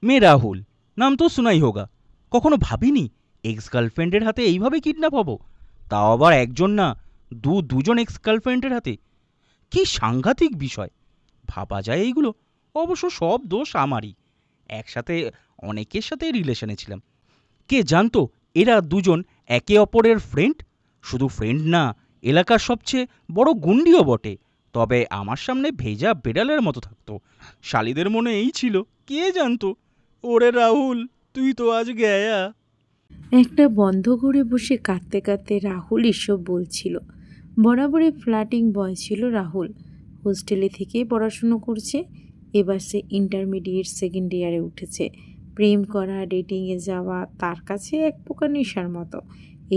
मैं राहुल, नाम तो सुना ही होगा। কখনো ভাবিনি এক্স গার্লফ্রেন্ডের হাতে এইভাবে কিডন্যাপ হব, তাও আবার একজন না, দুজন এক্স গার্লফ্রেন্ডের হাতে। কি সাংঘাতিক বিষয়! ভাবা যায় এইগুলো? অবশ্য সব দোষ আমারই। একসাথে অনেকের সাথে রিলেশনে ছিলাম। কে জানতো এরা দুজন একে অপরের ফ্রেন্ড? শুধু ফ্রেন্ড না, এলাকার সবচেয়ে বড় গুন্ডিও বটে। তবে আমার সামনে ভেজা বেড়ালের মতো থাকতো। শালিদের মনে এই ছিল, কে জানতো? ওরে রাহুল, তুই তো আজ গেয়া। একটা বন্ধ ঘরে বসে কাঁদতে কাঁদতে রাহুল এসব বলছিল। বরাবরই ফ্ল্যাটিং বয় ছিল রাহুল। হোস্টেলে থেকেই পড়াশুনো করছে। এবার সে ইন্টারমিডিয়েট সেকেন্ড ইয়ারে উঠেছে। প্রেম করা, ডেটিংয়ে যাওয়া তার কাছে এক প্রকার নেশার মতো।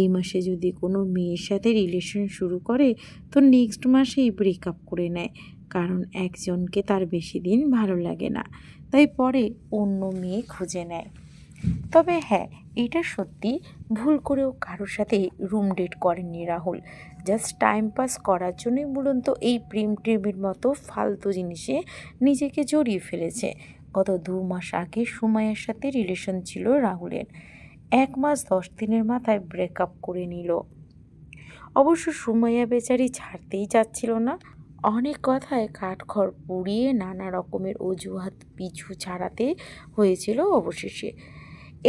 এই মাসে যদি কোনো মেয়ের সাথে রিলেশন শুরু করে তো নেক্সট মাসেই ব্রেকআপ করে নেয়, কারণ একজনকে তার বেশি দিন ভালো লাগে না, তাই পরে অন্য মেয়ে খুঁজে নেয়। তবে হ্যাঁ, এটা সত্যি, ভুল করেও কারোর সাথে রুম ডেট করেননি রাহুল। জাস্ট টাইম পাস করার জন্যই মূলত এই প্রেম টেমের মতো ফালতু জিনিসে নিজেকে জড়িয়ে ফেলেছে। গত 2 মাস আগে সুমাইয়ার সাথে রিলেশন ছিল রাহুলের। 1 মাস 10 দিনের মাথায় ব্রেকআপ করে নিল। অবশ্য সুমাইয়া বেচারি ছাড়তেই চাচ্ছিল না। অনেক কথায় কাঠখড় পুড়িয়ে নানা রকমের অজুহাত পিছু ছাড়াতে হয়েছিল অবশেষে।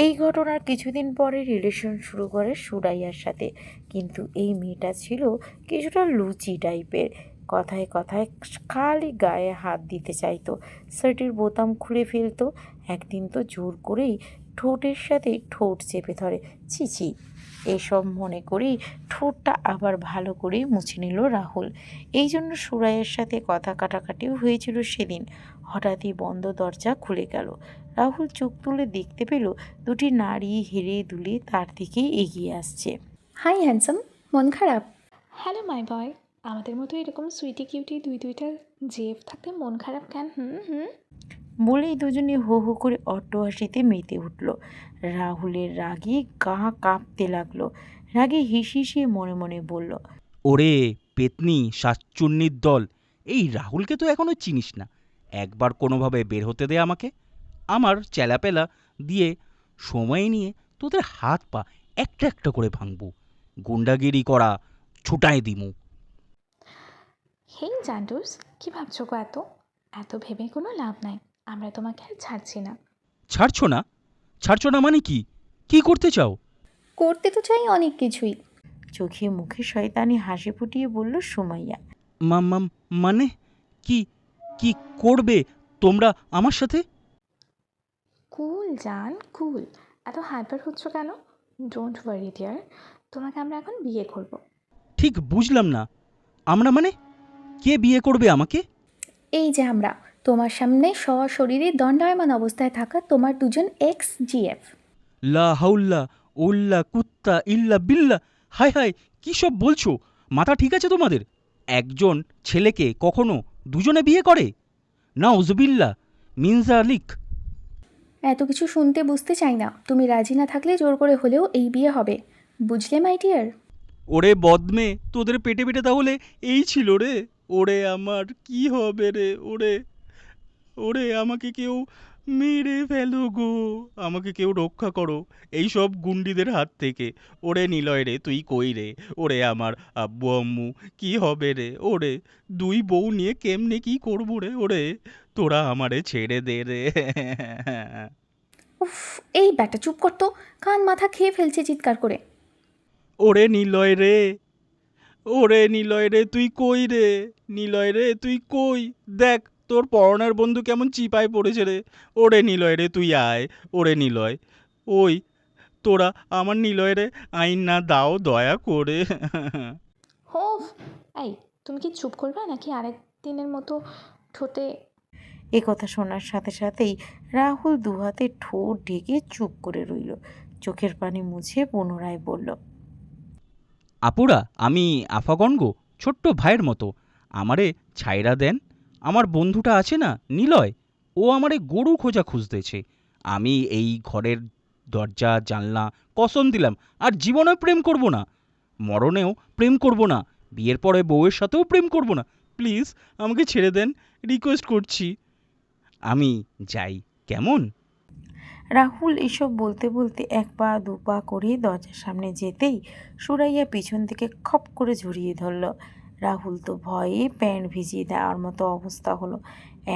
এই ঘটনার কিছুদিন পরে রিলেশন শুরু করে সুরাইয়ার সাথে। কিন্তু এই মেয়েটা ছিল কিছুটা লুচি টাইপের। কথায় কথায় খালি গায়ে হাত দিতে চাইতো, শার্টের বোতাম খুলে ফেলতো। একদিন তো জোর করেই ঠোঁটের সাথে ঠোঁট চেপে ধরে। ছি ছি, এসব মনে করেই ঠোঁটটা আবার ভালো করেই মুছে নিল রাহুল। এই জন্য সুরাইয়ের সাথে কথা কাটাকাটিও হয়েছিল সেদিন। হঠাৎই বন্ধ দরজা খুলে গেল। রাহুল চোখ তুলে দেখতে পেল দুটি নারী হেলে দুলে তার দিকেই এগিয়ে আসছে। হাই হ্যান্ডসাম, মন খারাপ? হ্যালো মাই বয়। আমাদের মতো এরকম সুইটি কিউটি দুইটা জেফ থাকতে মন খারাপ কেন? হুম হুম। বলেই দুজনে হো হো করে অট্টহাসিতে মেতে উঠল। রাহুলের রাগে গা কাঁপতে লাগলো। রাগে হিসিয়ে মনে মনে বলল, ওরে পেতনি শাকচুন্নির দল, এই রাহুলকে তো এখনো চিনিস না। একবার কোনোভাবে বের হতে দে আমাকে। আমার চেলাপেলা দিয়ে সময় নিয়ে তোদের হাত পা একটা একটা করে ভাঙবো, গুন্ডাগিরি করা ছুটায় দিমু। হেই জান্ডুস, কী ভাবছো গো? এত এত ভেবে কোনো লাভ নাই। আমরা তোমাকে আর ছাড়ছি না। ছাড়ছো না? ছাড়ছো না মানে কি? কি করতে চাও? করতে তো চাই অনেক কিছুই। চোখে মুখে শয়তানি হাসি ফুটিয়ে বলল সুমাইয়া। মাম মাম মানে কি? কি করবে তোমরা আমার সাথে? কুল জান, কুল। এত হাইপার হচ্ছ কেন? ডোন্ট ওয়ারি ডিয়ার, তোমাকে আমরা এখন বিয়ে করবো। ঠিক বুঝলাম না। আমরা মানে? কে বিয়ে করবে আমাকে? এই যে আমরা, তোমার সামনে সশরীরে দণ্ডায়মান অবস্থায় থাকা তোমার দুজন এক্স জিএফ। লা হাউল্লা উল্লা কুত্তা ইল্লা বিল্লা। হায় হায়, কী সব বলছো? মাথা ঠিক আছে তোমাদের? একজন ছেলেকে কখনো দুজনে বিয়ে করে? নাউজুবিল্লা, মিনজালিক। এত কিছু শুনতে বুঝতে চাই না। তুমি রাজি না থাকলে জোর করে হলেও এই বিয়ে হবে, বুঝলে মাই ডিয়ার? ওরে বদমে, তোদের পেটে পেটে তাহলে এই ছিল রে? ওরে আমার কি হবে রে? ওরে ওরে আমাকে কেউ মেরে ফেলো গো, আমাকে কেউ রক্ষা করো এই সব গুন্ডিদের হাত থেকে। ওরে নিলয় রে, তুই কই রে? ওরে আমার আব্বু আম্মু কি হবে রে? ওরে দুই বউ নিয়ে কেমনে কি করবো রে? ওরে তোরা আমারে ছেড়ে দে রে। উফ, এই ব্যাটা চুপ করতো, কান মাথা খেয়ে ফেলছে চিৎকার করে। ওরে নিলয় রে, ওরে নিলয় রে তুই কই রে? নিলয় রে তুই কই? দেখ তোর পরনার বন্ধু কেমন চিপায় পড়েছে রে। ওরে নিলয় রে তুই আয়। ওরে নিলয়, ওই তোরা আমার নিলয় রে আইন না দাও দয়া করে। হোফ! এই, তুমি কি চুপ করবে নাকি আরেক দিনের মতো ঠোঁটে? এ কথা শোনার সাথে সাথেই রাহুল দুহাতে ঠোঁট ঢেকে চুপ করে রইল। চোখের পানি মুছে পুনরায় বলল, আপুরা, আমি আফাগন গো, ছোট্ট ভাইয়ের মতো। আমারে ছাইরা দেন। আমার বন্ধুটা আছে না নিলয়, ও আমারে গরু খোঁজা খুঁজতেছে। আমি এই ঘরের দরজা জানলা কসম দিলাম আর জীবনে প্রেম করব না, মরণেও প্রেম করব না, বিয়ের পরে বউয়ের সাথেও প্রেম করব না। প্লিজ আমাকে ছেড়ে দেন, রিকোয়েস্ট করছি। আমি যাই, কেমন? রাহুল এসব বলতে বলতে এক পা দু পা করে দরজার সামনে যেতেই সুরাইয়া পিছন থেকে খপ করে জড়িয়ে ধরল। রাহুল তো ভয়ে প্যান্ট ভিজিয়ে দেওয়ার মতো অবস্থা হলো।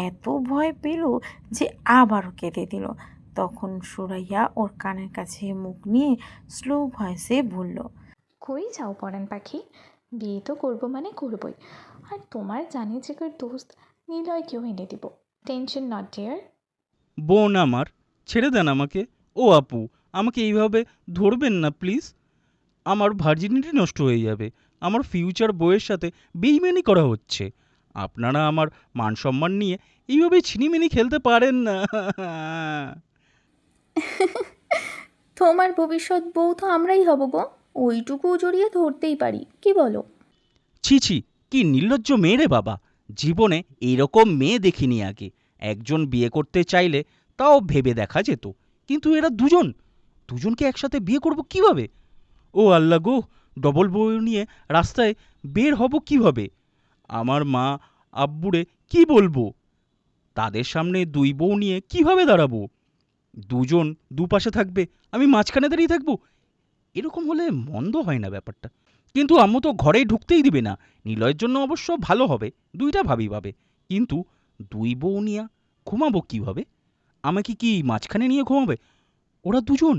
এত ভয় পেল যে আবারও কেঁদে দিল। তখন সুরাইয়া ওর কানের কাছে মুখ নিয়ে স্লো ভয়েসে বলল, কই যাও পরাণ পাখি, বিয়ে তো করবো মানে করবই। আর তোমার জানি জিগর দোস্ত নিলয়কেও এনে দিব, টেনশন নট ডিয়ার। বোন আমার, ছেড়ে দেন আমাকে। ও আপু, আমাকে এইভাবে ধরবেন না প্লিজ। আমার ভার্জিনিটি নষ্ট হয়ে যাবে। আমার ফিউচার বউয়ের সাথে বেইমানি করা হচ্ছে। আপনারা আমার মান সম্মান নিয়ে এইভাবে ছিনিমিনি খেলতে পারেন না। তোমার ভবিষ্যৎ বউ তো আমরাই হব গো, ওইটুকু জড়িয়ে ধরতেই পারি, কি বলো? ছি ছি, কি নির্লজ্জ মেয়ে রে বাবা! জীবনে এইরকম মেয়ে দেখিনি আগে। একজন বিয়ে করতে চাইলে তাও ভেবে দেখা যেত, কিন্তু এরা দুজনকে একসাথে বিয়ে করব কিভাবে? ও আল্লাহ গো, ডবল বউ নিয়ে রাস্তায় বের হব কিভাবে? আমার মা আব্বুরে কি বলবো? তাদের সামনে দুই বউ নিয়ে কিভাবে দাঁড়াবো? দুজন দুপাশে থাকবে, আমি মাঝখানে দাঁড়িয়ে থাকবো। এরকম হলে মন্দ হয় না ব্যাপারটা। কিন্তু আম্মু তো ঘরেই ঢুকতেই দিবে না। নিলয়ের জন্য অবশ্য ভালো হবে, দুইটা ভাবি পাবে। কিন্তু দুই বউ নিয়ে ঘুমাবো কিভাবে? আমাকে কি মাঝখানে নিয়ে ঘুমাবে ওরা দুজন?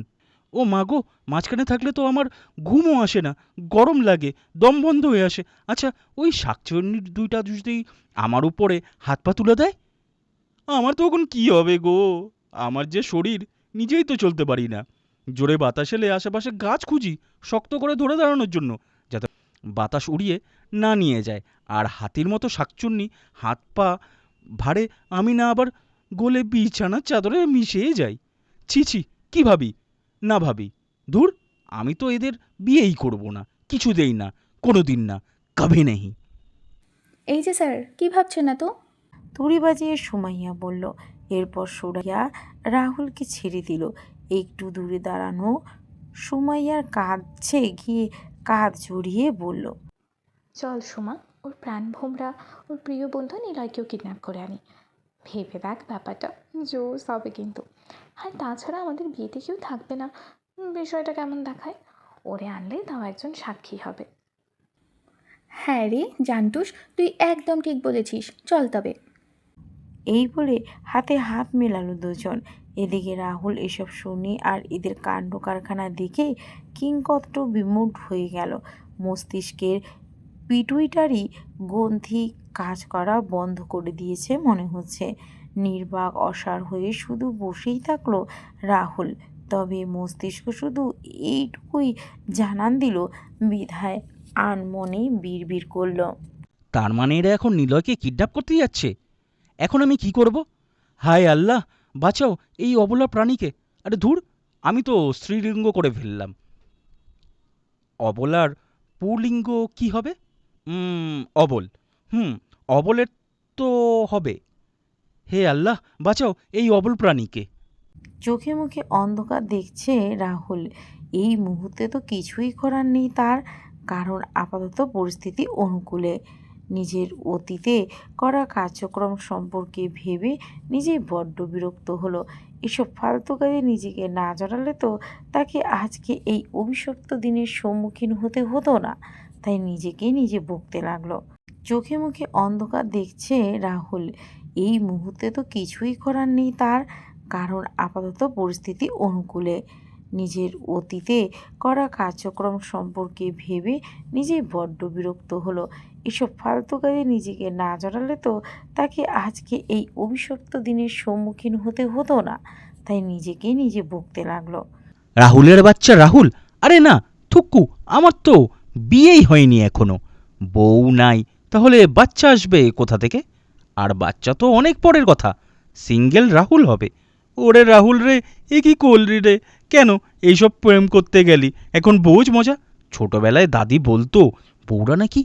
ও মা গো, মাঝখানে থাকলে তো আমার ঘুমও আসে না, গরম লাগে, দম বন্ধ হয়ে আসে। আচ্ছা, ওই শাকচুন্নির দুইটা যদি আমার উপরে হাত পা তুলে দেয়, আমার তখন কি হবে গো? আমার যে শরীর, নিজেই তো চলতে পারি না। জোরে বাতাস এলে আশেপাশে গাছ খুঁজি শক্ত করে ধরে দাঁড়ানোর জন্য, যাতে বাতাস উড়িয়ে না নিয়ে যায়। আর হাতির মতো শাকচুন্নি হাত পা ভারে আমি না আবার গলে বিছানার চাদরে মিশিয়ে যাই। ছি ছি, কি ভাবি না ভাবি, ধুর, আমি তো এদের বিয়েই করব না, কিছুতেই না, কোনো দিন না, কভি নেই। এই যে স্যার, কি ভাবছেন না তো? তুড়ি বাজিয়ে সুমাইয়া বলল। এরপর সুরাইয়া রাহুলকে ছেড়ে দিল। একটু দূরে দাঁড়ানো সুমাইয়ার কাছে গিয়ে কাঁধ জড়িয়ে বলল, চল সুমা, ওর প্রাণ ভোমরা ওর প্রিয় বন্ধু নিলয়কেও কিডন্যাপ করে আনি। ভেবে দেখ ব্যাপারটা, জোস হবে কিন্তু। আর তাছাড়া আমাদের বিয়েতে কেউ থাকবে না, বিষয়টা কেমন দেখায়? ওরে আনলে তাও একজন সাক্ষী হবে। হ্যাঁ রে জান্টুস, তুই একদম ঠিক বলেছিস, চল তবে। এই বলে হাতে হাত মেলালো দুজন। এদিকে রাহুল এসব শুনে আর এদের কাণ্ড কারখানা দেখে কিংকর্ত বিমূঢ় হয়ে গেল। মস্তিষ্কের পিটুইটারি গ্রন্থি কাজ করা বন্ধ করে দিয়েছে মনে হচ্ছে। নির্বাক অসাড় হয়ে শুধু বসেই থাকলো রাহুল। তবে মস্তিষ্ক শুধু এইটুকুই জানান দিল, বিধায় আনমনে বিড়বিড় করল। তার মানে এরা এখন নিলয়কে কিডন্যাপ করতে যাচ্ছে। এখন আমি কি করব? হায় আল্লাহ, বাঁচাও এই অবলা প্রাণীকে। আরে ধুর, আমি তো স্ত্রীলিঙ্গ করে ফেললাম। অবলার পুলিঙ্গ কি হবে? অবল। অবলের তো হবে। হে আল্লাহ, বাঁচাও এই অবল প্রাণীকে। চোখে মুখে অন্ধকার দেখছে রাহুল। এই মুহূর্তে তো কিছুই করার নেই তার, কারণ আপাতত পরিস্থিতি অনুকূলে। নিজের অতীতে করা কার্যক্রম সম্পর্কে ভেবে নিজেই বড্ড বিরক্ত হলো। এসব ফালতু কাজে নিজেকে না জড়ালে তো তাকে আজকে এই অভিশপ্ত দিনের সম্মুখীন হতে হতো না। তাই নিজেকেই নিজে বকতে লাগলো। চোখে মুখে অন্ধকার দেখছে রাহুল। এই মুহূর্তে তো কিছুই করার নেই তার, কারণ আপাতত পরিস্থিতি অনুকূলে। নিজের অতীতে করা কার্যক্রম সম্পর্কে ভেবে নিজেই বড্ড বিরক্ত হলো। এসব ফালতু কাজে নিজেকে না জড়ালে তো তাকে আজকে এই অভিশপ্ত দিনের সম্মুখীন হতে হতো না। তাই নিজেকেই নিজে বকতে লাগলো। রাহুলের বাচ্চা রাহুল? আরে না, থুক্কু, আমার তো বিয়েই হয়নি এখনো। বউ নাই, তাহলে বাচ্চা আসবে কোথা থেকে? আর বাচ্চা তো অনেক পরের কথা, সিঙ্গেল রাহুল হবে। ওরে রাহুল রে, এ কি করলি রে? কেন এইসব প্রেম করতে গেলি? এখন বোঝ মজা। ছোটবেলায় দাদি বলতো বউরা নাকি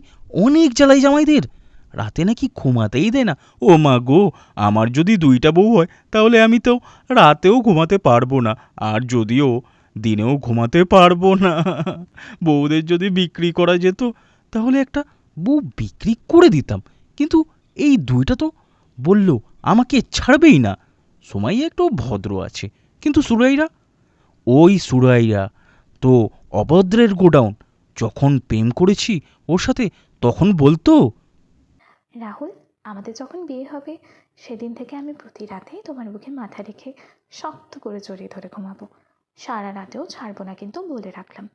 অনেক জ্বালাই জামাইদের, রাতে নাকি ঘুমাতেই দেয় না। ও মা গো, আমার যদি দুইটা বউ হয় তাহলে আমি তো রাতেও ঘুমাতে পারবো না, আর যদিও দিনেও ঘুমাতে পারবো না। বউদের যদি বিক্রি করা যেত তাহলে একটা বউ বিক্রি করে দিতাম। কিন্তু এই দুইটা তো বলল আমাকে ছাড়বেই না। সুমাইয়া একটু ভদ্র আছে, কিন্তু সুরাইয়া, ওই সুরাইয়া তো অভদ্রের গোডাউন। যখন প্রেম করেছি ওর সাথে তখন বলতো, রাহুল, আমাদের যখন বিয়ে হবে সেদিন থেকে আমি প্রতি রাতেই তোমার বুকে মাথা রেখে শক্ত করে জড়িয়ে ধরে ঘুমাবো। সারা রাতেও ছাড়বো না কিন্তু, বলে রাখলাম।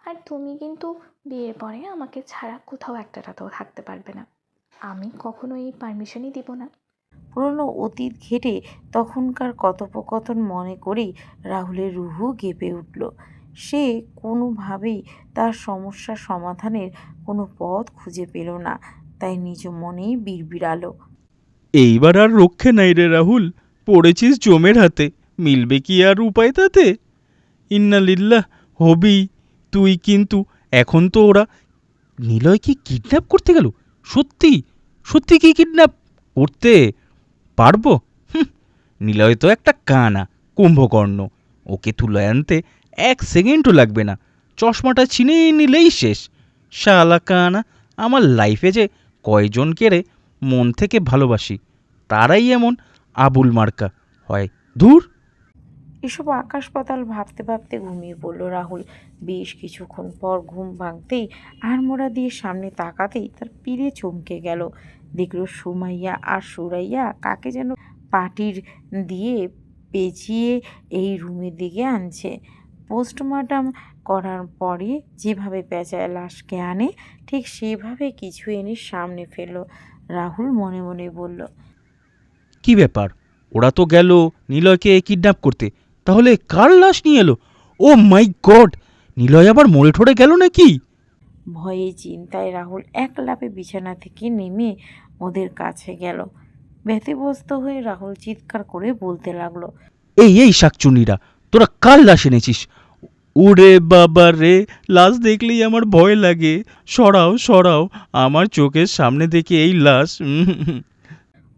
আর তুমি কিন্তু বিয়ের পরে আমাকে ছাড়া কোথাও একটা রাতেও থাকতে পারবে না। আমি কখনো এই পারমিশনই দিব না। পুরনো অতীত ঘেটে তখনকার কথোপকথন মনে করেই রাহুলের রুহু কেঁপে উঠল। সে কোনোভাবেই তার সমস্যার সমাধানের কোনো পথ খুঁজে পেল না, তাই নিজ মনেই বিড়বিড়ালো। এইবার আর রক্ষে নাই রে রাহুল, পড়েছিস জমের হাতে, মিলবে কি আর উপায় তাতে? ইন্নালিল্লাহ, হবি তুই। কিন্তু এখন তো ওরা নিলয়কে কিডন্যাপ করতে গেল। সত্যি সত্যি কি কিডন্যাপ করতে পারবো? নিলয় তো একটা কানা কুম্ভকর্ণ, ওকে তুলে আনতে 1 সেকেন্ডও লাগবে না। চশমাটা ছিনিয়ে নিলেই শেষ। শালা কানা, আমার লাইফে যে কয়জনকে রে মন থেকে ভালোবাসি, তারাই এমন আবুল মার্কা হয়। ধুর। এসব আকাশ পাতাল ভাবতে ভাবতে ঘুমিয়ে পড়ল রাহুল। বেশ কিছুক্ষণ পর ঘুম ভাঙতেই আড়মোড়া দিয়ে সামনে তাকাতেই তার পিড়ে চমকে গেল। দেখলো সুমাইয়া আর সুরাইয়া কাকে যেন পাটির দিয়ে পেঁচিয়ে এই রুমের দিকে আনছে। পোস্টমর্টম করার পরে যেভাবে পেঁচায় লাশকে আনে, ঠিক সেভাবে কিছু এনে সামনে ফেলল। রাহুল মনে মনে বলল, কি ব্যাপার, ওরা তো গেল নিলয়কে কিডন্যাপ করতে, তাহলে কার লাশ নিয়ে এলো? ও মাই গড, নিলয় আবার মরে ঠরে গেল নাকি? ভয়ে চিন্তায় রাহুল এক লাফে বিছানা থেকে নেমে ওদের কাছে গেল। ব্যতিব্যস্ত হয়ে রাহুল চিৎকার করে বলতে লাগলো, এই এই শাকচুন্নিরা, তোরা কার লাশ এনেছিস? ওরে বাবা রে, লাশ দেখলেই আমার ভয় লাগে। সরাও সরাও আমার চোখের সামনে থেকে এই লাশ।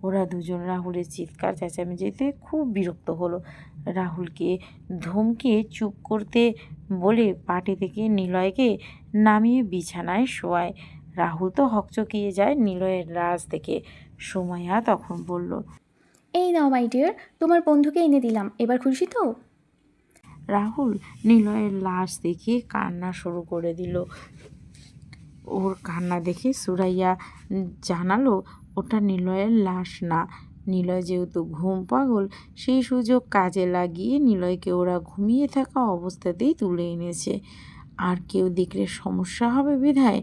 ওরা দুজন রাহুলের চিৎকার চেঁচামেচিতে খুব বিরক্ত হলো। রাহুলকে ধমকে চুপ করতে বলে পাটি থেকে নিলয়কে নামিয়ে বিছানায় শোয়ায়। রাহুল তো হকচকিয়ে যায় নিলয়ের লাশ দেখে। সুমাইয়া তখন বলল, এই নাও মাই ডিয়ার, তোমার বন্ধুকে এনে দিলাম, এবার খুশি তো? রাহুল নিলয়ের লাশ দেখে কান্না শুরু করে দিল। ওর কান্না দেখে সুরাইয়া জানালো ওটা নিলয়ের লাশ না। নিলয় যেহেতু ঘুম পাগল, সেই সুযোগ কাজে লাগিয়ে নিলয়কে ওরা ঘুমিয়ে থাকা অবস্থাতেই তুলে এনেছে। আর কেউ দেখলে সমস্যা হবে বিধায়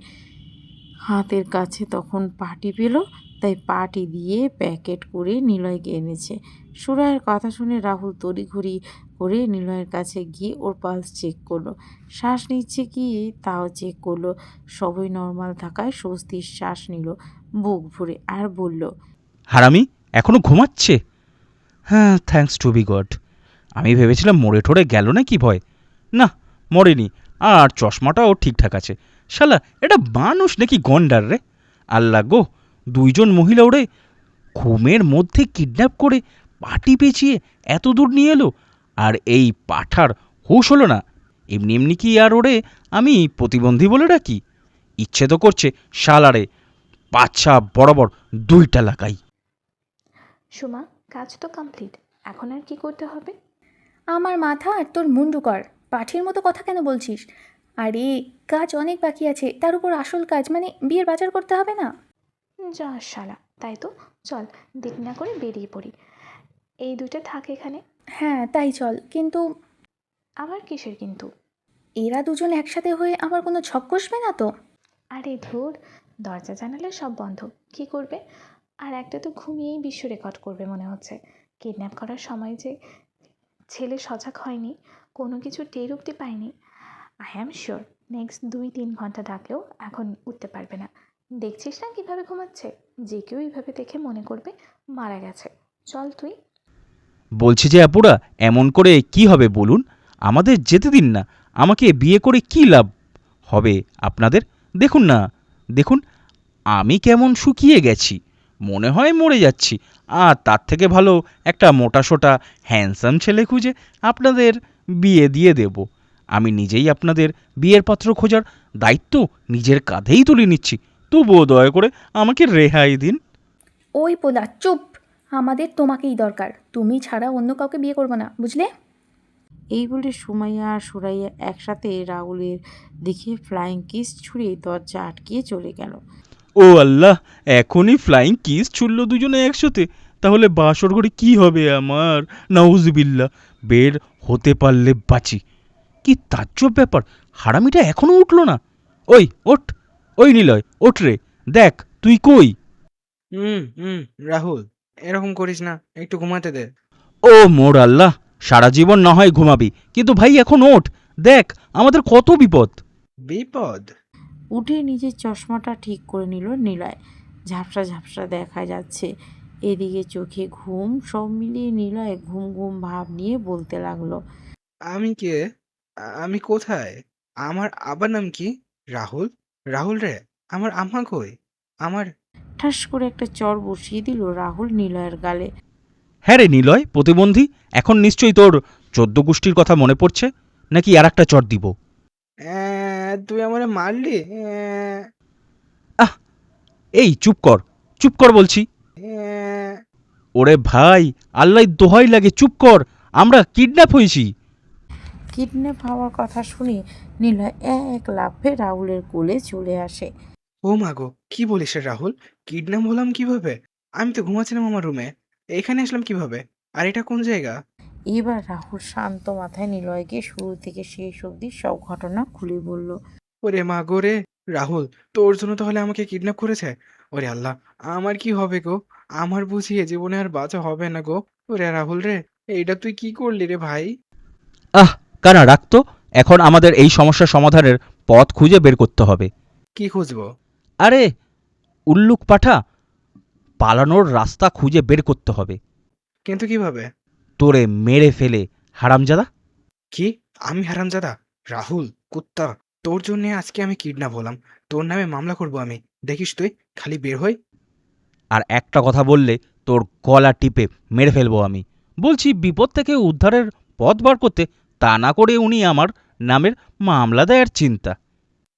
হাতের কাছে তখন পাটি পেল, তাই পাটি দিয়ে প্যাকেট করে নিলয়কে এনেছে। সুরাইয়ের কথা শুনে রাহুল তড়িঘড়ি করে নিলয়ের কাছে গিয়ে ওর পালস চেক করলো। শ্বাস নিচ্ছে কি তাও চেক করলো। সবই নর্মাল থাকায় স্বস্তির শ্বাস নিল বুক ভরে, আর বলল, হারামি এখনো ঘুমাচ্ছে? হ্যাঁ, থ্যাঙ্কস টু বি গড। আমি ভেবেছিলাম মরে ঠরে গেল না কি ভয়। না, মরেনি। আর চশমাটাও ঠিকঠাক আছে। শালা এটা মানুষ নাকি গন্ডার রে? আল্লাহ গো, দুইজন মহিলা ওরে ঘুমের মধ্যে কিডন্যাপ করে পাটি পেঁচিয়ে এত দূর নিয়ে এলো, আর এই পাঠার হুঁশ হলো না। এমনি এমনি কি আর ওরে আমি প্রতিবন্ধী বলে ডাকি? ইচ্ছে তো করছে শালারে পাছা বরাবর 2টা লাগাই। সুমা, কাজ তো কমপ্লিট, এখন আর কি করতে হবে? আমার মাথা আর তোর মুন্ডু কর। পাঠির মতো কথা কেন বলছিস? আরে, কাজ অনেক বাকি আছে, তার উপর আসল কাজ মানে বিয়ের বাজার করতে হবে না? যা শালা, তাই তো। চল, দেরি না করে বেরিয়ে পড়ি। এই দুইটা থাক এখানে। হ্যাঁ তাই চল, কিন্তু আবার কিসের কিন্তু? এরা দুজন একসাথে হয়ে আমার কোনো ছক কষবে না তো? আরে ধুর, দরজা জানালে সব বন্ধ, কি করবে? আর একটা তো ঘুমিয়েই বিশ্ব রেকর্ড করবে মনে হচ্ছে। কিডন্যাপ করার সময় যে ছেলে সজাগ হয়নি, কোনো কিছু টের অব্দি পায়নি, আই অ্যাম শিওর নেক্সট 2-3 ঘন্টা ডাকলেও এখন উঠতে পারবে না। দেখছিস না কীভাবে ঘুমাচ্ছে? যে কেউ এইভাবে দেখে মনে করবে মারা গেছে। চল তুই। বলছি যে আপুরা, এমন করে কি হবে বলুন? আমাদের যেতে দিন না। আমাকে বিয়ে করে কি লাভ হবে আপনাদের? দেখুন না, দেখুন আমি কেমন শুকিয়ে গেছি, মনে হয় মরে যাচ্ছি। আর তার থেকে ভালো একটা মোটাসোটা হ্যান্ডসাম ছেলে খুঁজে আপনাদের বিয়ে দিয়ে দেব। আমি নিজেই আপনাদের বিয়ের পাত্র খোঁজার দায়িত্ব নিজের কাঁধেই তুলে নিচ্ছি। তবুও দয়া করে আমাকে রেহাই দিন। ওই পোলা চুপ, আমাদের তোমাকেই দরকার, তুমি ছাড়া অন্য কাউকে বিয়ে করবো না, বুঝলে? এই বলে সুমাইয়া আর সুরাইয়া একসাথে রাহুলের দিকে ফ্লাইং কিস ছুঁড়ে দরজা আটকিয়ে চলে গেল। ও আল্লাহ, এখনই ফ্লাইং কিস ছুড়ল দুজনে একসাথে, তাহলে বাসর ঘরে কি হবে আমার? নাউজুবিল্লাহ, বের হতে পারলে বাঁচি। কি তাজ্জব ব্যাপার, হারামিটা এখনো উঠলো না। ওই ওঠ, ওই নিলয় ওঠ রে, দেখ তুই কই। হুম হুম রাহুল, এরকম করিস না, একটু ঘুমাতে দে। ও মোর আল্লাহ, সারা জীবন না হয় ঘুমাবি, কিন্তু ভাই এখন ওঠ, দেখ আমাদের কত বিপদ। বিপদ? উঠে নিজের চশমাটা ঠিক করে নিল নিলয়। ঝাপসা ঝাপসা দেখা যাচ্ছে, এদিকে চোখে ঘুম, সব মিলিয়ে নিলয় ঘুম ঘুম ভাব নিয়ে বলতে লাগলো। আমি কে? আমি কোথায়? আমার আবার নাম কি? রাহুল? রাহুল রে, আমার আম্মা কই? আমার ঠাস করে একটা চড় বসিয়ে দিল রাহুল নিলয়ের গালে। হ্যাঁ রে নিলয় প্রতিবন্ধী, এখন নিশ্চয়ই তোর 14 গোষ্ঠীর কথা মনে পড়ছে, নাকি আর একটা চট দিব? তুই আমারে মারলি? আহ, এই চুপ কর, চুপ কর বলছি। ওরে ভাই, আল্লাহ দোহাই লাগে চুপ কর, আমরা কিডন্যাপ হয়েছি। কিডন্যাপ হওয়ার কথা শুনে নিলয় এক লাফে রাহুলের কোলে চলে আসে। ও মা গো, কি বলিস রে রাহুল? কিডন্যাপ হলাম কিভাবে? আমি তো ঘুমাচ্ছিলাম আমার রুমে, এখানে আসলাম কিভাবে? আর এটা কোন জায়গা? এবার রাহুল শান্ত মাথায় নিলয়কে শুরু থেকে শেষ অবধি সব ঘটনা খুলে বলল। ওরে মা গো রে! রাহুল, তোর জন্য তাহলে আমাকে কিডন্যাপ করেছে? ওরে আল্লাহ! আমার কি হবে গো? আমার বুঝি এ জীবনে আর বাঁচা হবে না গো। ওরে রাহুল রে! এইটা তুই কি করলি রে ভাই? আহ, কানা রাখতো, এখন আমাদের এই সমস্যার সমাধানের পথ খুঁজে বের করতে হবে। কি খুঁজবো? আরে উল্লুক পাঠা, পালানোর রাস্তা খুঁজে বের করতে হবে। কিন্তু কিভাবে? তোরে মেরে ফেলে, হারামজাদা। কি? আমি হারামজাদা? রাহুল, কুত্তা! তোর জন্যে আজকে আমি কিডন্যাপ হলাম। তোর নামে মামলা করব আমি। দেখিস তুই, খালি বের হই। আর একটা কথা বললে তোর গলা টিপে মেরে ফেলবো আমি। বলছি বিপদ থেকে উদ্ধারের পথ বার করতে, তা না করে উনি আমার নামের মামলা দেয়ার চিন্তা।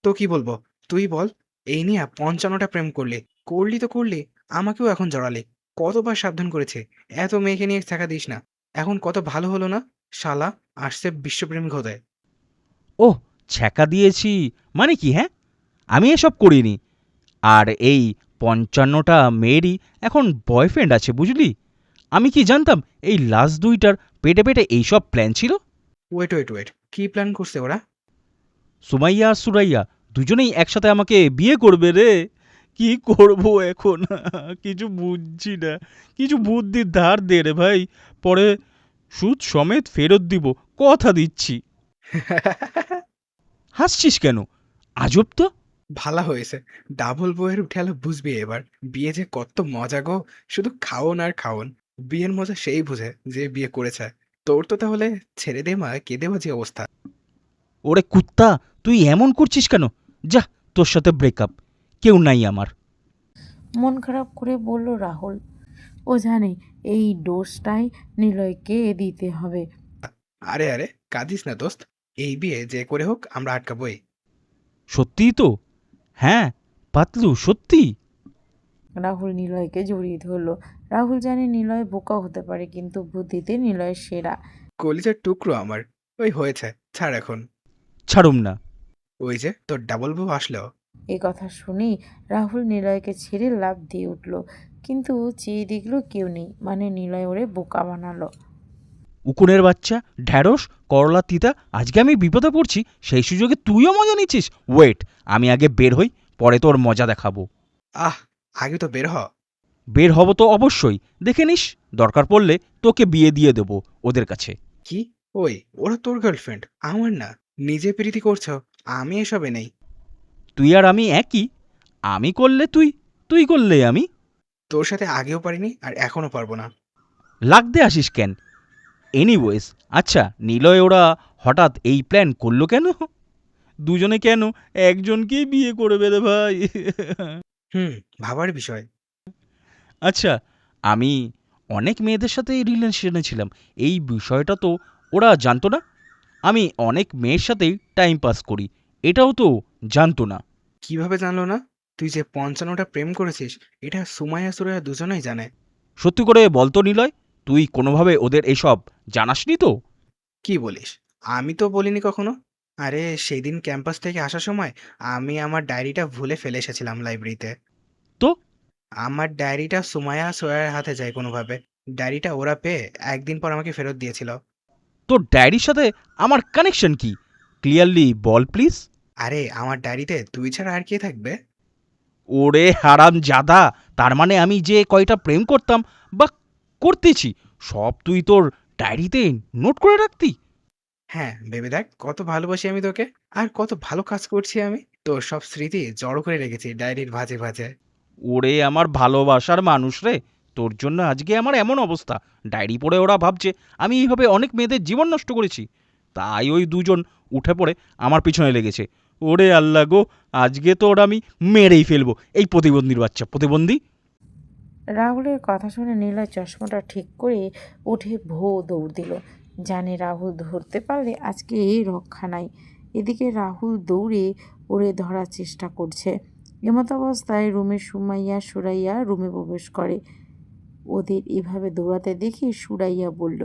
তো কি বলবো? তুই বল। এই নিয়ে ৫৫টা প্রেম করলি। করলি তো করলি, আমাকেও এখন জড়ালি। কতবার সাবধান করেছি, এত মেয়েকে নিয়ে থাকা দিস না। এখন কত ভালো হলো না? শালা আসছে বিশ্বপ্রেমিক হতে। ওহ, ছ্যাঁকা দিয়েছি মানে কি? হ্যাঁ, আমি এসব করিনি। আর এই ৫৫টা মেয়েরই এখন বয়ফ্রেন্ড আছে বুঝলি। আমি কি জানতাম এই লাস্ট দুইটার পেটে পেটে এইসব প্ল্যান ছিল। ওয়েট ওয়েট ওয়েট, কি প্ল্যান করছে ওরা? সুমাইয়া আর সুরাইয়া দুজনেই একসাথে আমাকে বিয়ে করবে রে। কি করব এখন? কিছু বুঝছি না, কিছু বুদ্ধির ধার দে রে ভাই, পরে সুদ সমেত ফেরত দিব, কথা দিচ্ছি। হাসছিস কেন? আজব তো। ভালো হয়েছে, ডাবল বউয়ের উঠে এলো বুঝবি এবার। বিয়ে যে কত মজা গো, শুধু খাওন আর খাওন। বিয়ের মজা সেই বুঝে যে বিয়ে করেছে। তোর তো তাহলে ছেড়ে দে মা, কেঁদে বাজি অবস্থা। ওরে কুত্তা, তুই এমন করছিস কেন? যা, তোর সাথে ব্রেকআপ, কেউ নাই আমার। মন খারাপ করে বলল রাহুল। ও জানে এই ডোজটাই নিলয়কে দিতে হবে। আরে আরে, কাঁদিস না দোস্ত। এই বিয়ে যে করে হোক আমরা আটকাবই। সত্যিই তো। হ্যাঁ পাতলু, সত্যি। রাহুল নিলয়কে জড়িয়ে ধরল। রাহুল জানে নিলয় বোকা হতে পারে, কিন্তু বুদ্ধিতে নিলয় সেরা। কলিজার টুকরো আমার। ওই হয়েছে, ছাড় এখন। ছাড়ুম না। ওই যে তোর ডাবল বউ আসলো। এ কথা শুনেই রাহুল নিলয়কে ছেড়ে লাফ দিয়ে উঠল, কিন্তু চেয়ে দেখলো কেউ নেই, মানে নিলয় ওরে বোকা বানালো। উকুনের বাচ্চা, ঢ্যাঁড়স, করলা তিতা, আজকে আমি বিপদে পড়ছি, সেই সুযোগে তুইও মজা নিচ্ছিস। ওয়েট, আমি আগে বের হই, পরে তোর মজা দেখাবো। আহ, আগে তো বের হ। বের হব তো অবশ্যই, দেখে নিস, দরকার পড়লে তোকে বিয়ে দিয়ে দেব ওদের কাছে। কি? ওই, ওরা তোর গার্লফ্রেন্ড, আমার না? নিজে প্রীতি করছো, আমি এসবে নেই। তুই আর আমি একই, আমি করলে তুই, তুই করলে আমি। তোর সাথে আগেও পারিনি আর এখনো পারবো না। লাগতে আসিস কেন? এনিওয়েজ, আচ্ছা নিলয় ওরা হঠাৎ এই প্ল্যান করলো কেন? দুজনে কেন একজনকেই বিয়ে করবে রে ভাই? ভাবার বিষয়। আচ্ছা, আমি অনেক মেয়েদের সাথে রিলেশনে ছিলাম, এই বিষয়টা তো ওরা জানতো না। আমি অনেক মেয়ের সাথেই টাইম পাস করি, এটাও তো জানতো না। কিভাবে জানলো না? তুই যে ৫৫টা প্রেম করেছিস এটা সুমাইয়া সুরাইয়া দুজনেই জানে। সত্যি করে বল তো নিলয়, তুই কোনোভাবে ওদের এসব জানাসনি তো? কি বলিস? আমি তো বলিনি কখনো। আরে সেদিন ক্যাম্পাস থেকে আসার সময় আমি আমার ডায়েরিটা ভুলে ফেলে এসেছিলাম লাইব্রেরিতে। তো আমার ডায়েরিটা সুমাইয়া সোয়ার হাতে যায় কোনোভাবে। ডায়েরিটা ওরা পেয়ে একদিন পর আমাকে ফেরত দিয়েছিল। তোর ডায়েরির সাথে আমার কানেকশন কি? Clearly ball please. আরে আমার ডায়েরিতে তুই ছাড়া আর কে থাকবে? ওরে হারাম জাদা, তার মানে আমি যে কয়টা প্রেম করতাম বা করতেছি সব তুই তোর ডায়েরিতে নোট করে রাখতি? হ্যাঁ, ভেবে দেখ কত ভালোবাসি আমি তোকে, আর কত ভালো কাজ করছি আমি। তোর সব স্মৃতি জড়ো করে রেখেছি ডায়েরির ভাঁজে ভাঁজে। ওরে আমার ভালোবাসার মানুষ রে, তোর জন্য আজকে আমার এমন অবস্থা। ডায়েরি পড়ে ওরা ভাবছে আমি এইভাবে অনেক মেয়েদের জীবন নষ্ট করেছি, তাই ওই দুজন উঠে পড়ে আমার পিছনে লেগেছে। ওরে আল্লাহ গো, আজকে তো ওরা আমি মেরেই ফেলবো, এই প্রতিবন্ধীর বাচ্চা প্রতিবন্ধী। রাহুলের কথা শুনে নীলয় চশমাটা ঠিক করে উঠে দৌড় দিল। জানে রাহুল ধরতে পারলে আজকে রক্ষা নাই। এদিকে রাহুল দৌড়ে ওরে ধরার চেষ্টা করছে। এমত অবস্থায় রুমে সুরাইয়া রুমে প্রবেশ করে। ওদের এভাবে দৌড়াতে দেখে সুরাইয়া বলল,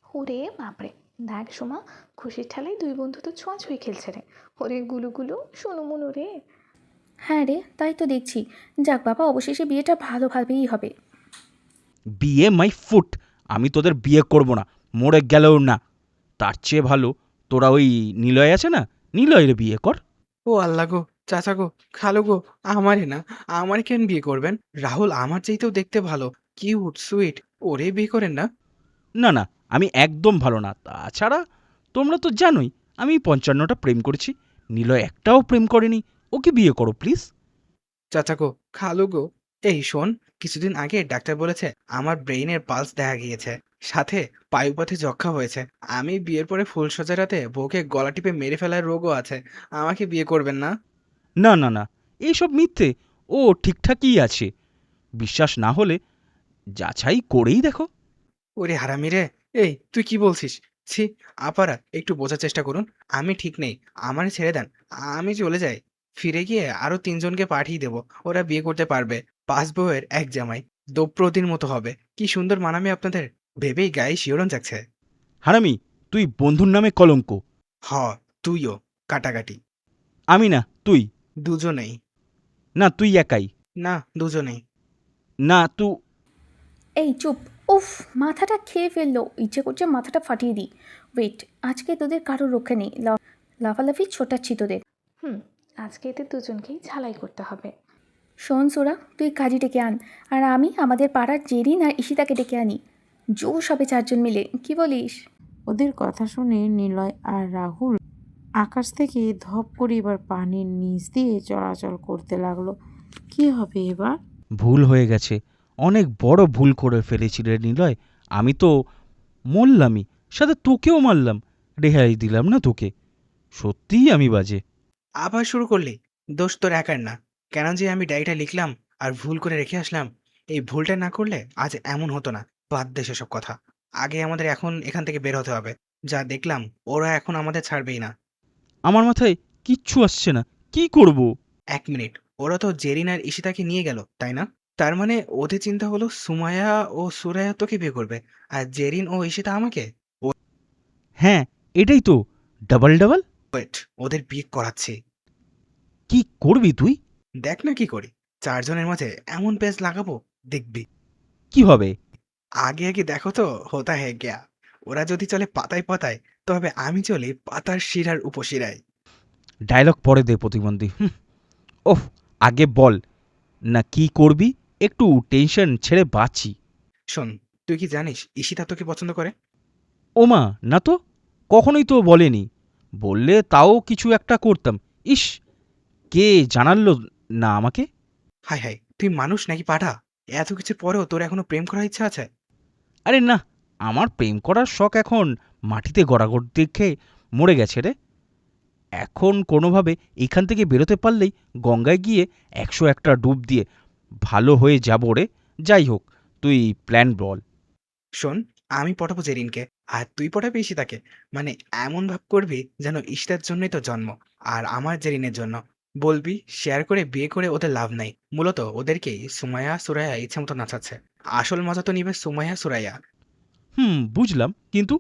ওরে বাপরে, দেখ সোমা, খুশির ঠেলায় দুই বন্ধু তো ছোঁয়াছুঁই খেলছে রে। ওরে গুলুগুলু সোনুমুনু রে। হ্যাঁ রে, তাই তো দেখছি। যাক বাবা, অবশেষে বিয়েটা ভালোভাবেই হবে। বিয়ে মাই ফুট, আমি তোদের বিয়ে করব না, মরে গেলেও না। তার চেয়ে ভালো তোরা ওই নিলয় আছে না, নিলয়ের বিয়ে কর। ও আল্লাহ গো, চাচা গো, খালু গো, আমারে না, আমারে কেন বিয়ে করবেন? রাহুল আমার চাইতেও দেখতে ভালো, কিউট সুইট, ওরে বিয়ে করেন না। না না, আমি একদম ভালো না। তাছাড়া তোমরা তো জানোই আমি ৫৫টা প্রেম করেছি, নিলয় একটাও প্রেম করেনি। ওকে বিয়ে করো প্লিজ। চাচা গো, খালু গো, এই শোন, কিছুদিন আগে ডাক্তার বলেছে আমার ব্রেইনের পালস দেখা গিয়েছে, সাথে পায়ুপথে যক্ষা হয়েছে। আমি বিয়ের পরে ফুলসজ্জা রাতে বউকে গলা টিপে মেরে ফেলার রোগও আছে। আমাকে বিয়ে করবেন না? না না না, এইসব মিথ্যে। ও ঠিকঠাকই আছে, বিশ্বাস না হলে যাচাই করেই দেখো। ওরে হারামি রে, এই তুই কি বলছিস? ছি, আপারা একটু বোঝার চেষ্টা করুন। আমি ঠিক নেই, আমারে ছেড়ে দেন, আমি চলে যাই। ফিরে গিয়ে আরো ৩ জনকে পাঠিয়ে দেবো, ওরা বিয়ে করতে পারবে। ৫ বউয়ের ১ জামাই, দ্রৌপদীর মতো হবে। কি সুন্দর মানাবে আপনাদের, ভেবেই গায়ে শিহরণ জাগছে। হারামি, তুই বন্ধুর নামে কলঙ্ক। হ, তুইও কাটাকাটি। আমি না, তুই। দুজনেই। না তুই একাই। না, দুজনেই। না তু এই চুপ! উফ, মাথাটা খেয়ে ফেললো, ইচ্ছে করছে মাথাটা ফাটিয়ে দিই। ওয়েট, আজকে তোদের কারোর রক্ষে নেই। লাফালাফি ছোটাচ্ছি তোদের। আজকে এদের দুজনকেই ঝালাই করতে হবে। শোন সোরা, তুই কাজী ডেকে আন, আর আমি আমাদের পাড়ার জেরিন আর ঈশিতাকে ডেকে আনি। জোশ হবে 4 জন মিলে, কি বলিস? ওদের কথা শুনে নিলয় আর রাহুল আকাশ থেকে ধপ করে এবার পানির নিচ দিয়ে চলাচল করতে লাগলো। কি হবে এবার? ভুল হয়ে গেছে, অনেক বড় ভুল করে ফেলেছি রে নিলয়। আমি তো মরলামই, সাথে তোকেও মারলাম, রেহাই দিলাম না তোকে। সত্যিই আমি বাজে। আবার শুরু করলি? দোষ তোর একার না। কেন যে আমি ডায়েরিটা লিখলাম আর ভুল করে রেখে আসলাম, এই ভুলটা না করলে আজ এমন হতো না। বাদ দে সেসব কথা। আগে আমাদের এখন এখান থেকে বের হতে হবে। যা দেখলাম, ওরা এখন আমাদের ছাড়বেই না। আমার মাথায় কিচ্ছু আসছে না, কি করব? ১ মিনিট, ওরা তো জেরিন আর ঈশিতাকে নিয়ে গেল, তাই না? তার মানে ওদের চিন্তা হলো সুমাইয়া ও সুরাইয়া তোকে বিয়ে করবে, আর জেরিন ও ঈশিতা আমাকে। হ্যাঁ, এটাই তো, ডাবল ডাবল। ওয়েট, ওদের বিয়ে করাচ্ছি। কি করবি তুই? দেখ না কি করি। ৪ জনের মাঝে এমন পেঁচ লাগাবো, দেখবি। কিভাবে? আগে আগে দেখো তো হোতা হ্যায় গয়া। ওরা যদি চলে পাতায় পাতায়, তবে আমি চলি পাতার শিরার উপশিরায়। ডায়লগ পরে দে প্রতিবন্ধী। ওহ, আগে বল না কি করবি, একটু টেনশন ছেড়ে বাঁচি। শোন, তুই কি জানিস ঈশিতা তোকে পছন্দ করে? ওমা, না তো, কখনোই তো বলেনি। বললে তাও কিছু একটা করতাম। ইস, কে জানালো না আমাকে? হায় হায়, তুই মানুষ নাকি পাঠা? এত কিছুর পরেও তোর এখনো প্রেম করার ইচ্ছা আছে? আরে না, আমার প্রেম করার শখ এখন মাটিতে গড়াগড় দেখে মরে গেছে রে। এখন কোনোভাবে এখান থেকে বেরোতে পারলেই গঙ্গায় গিয়ে ১০১টা ডুব দিয়ে ভালো হয়ে যাব রে। যাই হোক, তুই প্ল্যান বল। শোন, আমি পটাবো জেরিনকে, আর তুই পটাবি ঈশিতাকে। মানে এমন ভাব করবি যেন ঈশিতার জন্যই তো জন্ম, আর আমার জেরিনের জন্য। বলবি শেয়ার করে বিয়ে করে ওদের লাভ নাই, মূলত ওদেরকে সুমাইয়া সুরাইয়া ইচ্ছে মতো নাচাচ্ছে। আসল মজা তো নিবে সুমাইয়া সুরাইয়া। বুঝলাম, কিন্তু